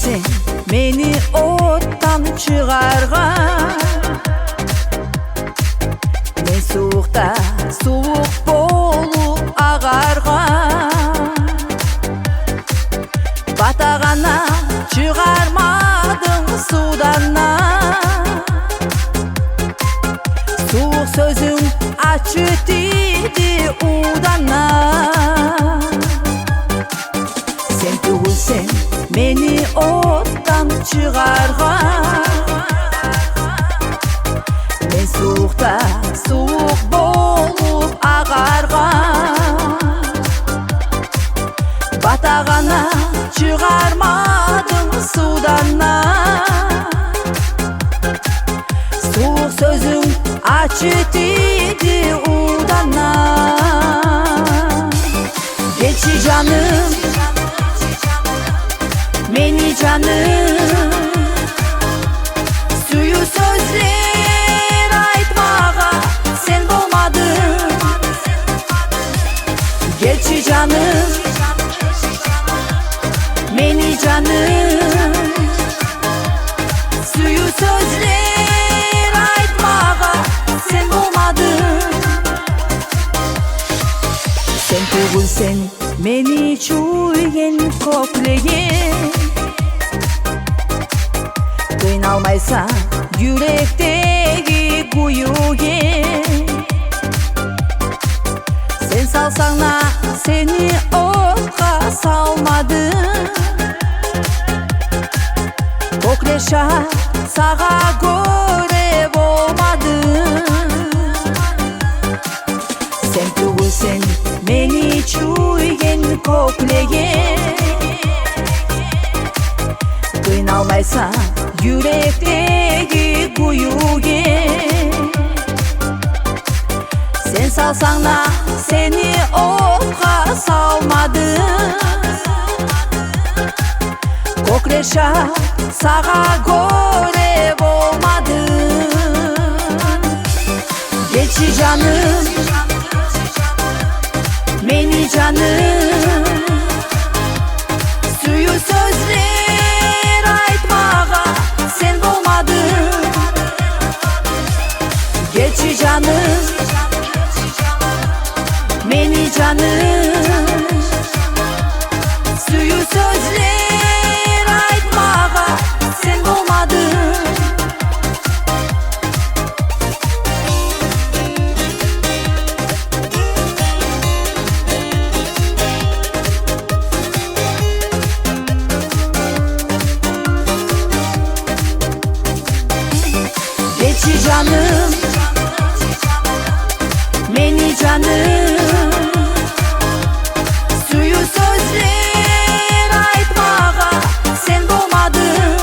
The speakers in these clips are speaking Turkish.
sen meni ottan çıgargan. Men soğukta soğuk bolup ağargan. Batagana çıgarmadın sudanna. Soğuk sözün açık dedi udana. Sen tugulsen meni ottan çıgargan. Men soğukta soğuk bolup ağargan. Batagana çıgarmadın sudanna. Soğuk sözün açık dedi udana. Geçi canım, meni canım. Suyu sözler aytmağa sen bolmadın. Geçi canım, meni canım. Suyu sözler aytmağa sen bolmadın. Sen tugulsen meni çuygen kokleyen. Kıynalmaysan yürekteki kuyuge. Sen salsana seni okka salmadım. Kokleşa sağa göre olmadım. Sen tugulsen meni çuygen kokleyen. Kıynalmaysan yürekteki kuyuge. Sen salsan da seni okka salmadım. Kokleşa sağa göre olmadım. Geçi canım, meni canım. Suyu sözler aytmağa sen bolmadın. Geçi canım, meni canım. Suyu sözler aytmağa sen bolmadın. Geçi canım, meni canım. Suyu sözler aytmağa sen bolmadın.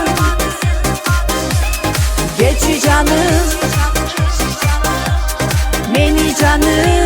Geçi canım, meni canım.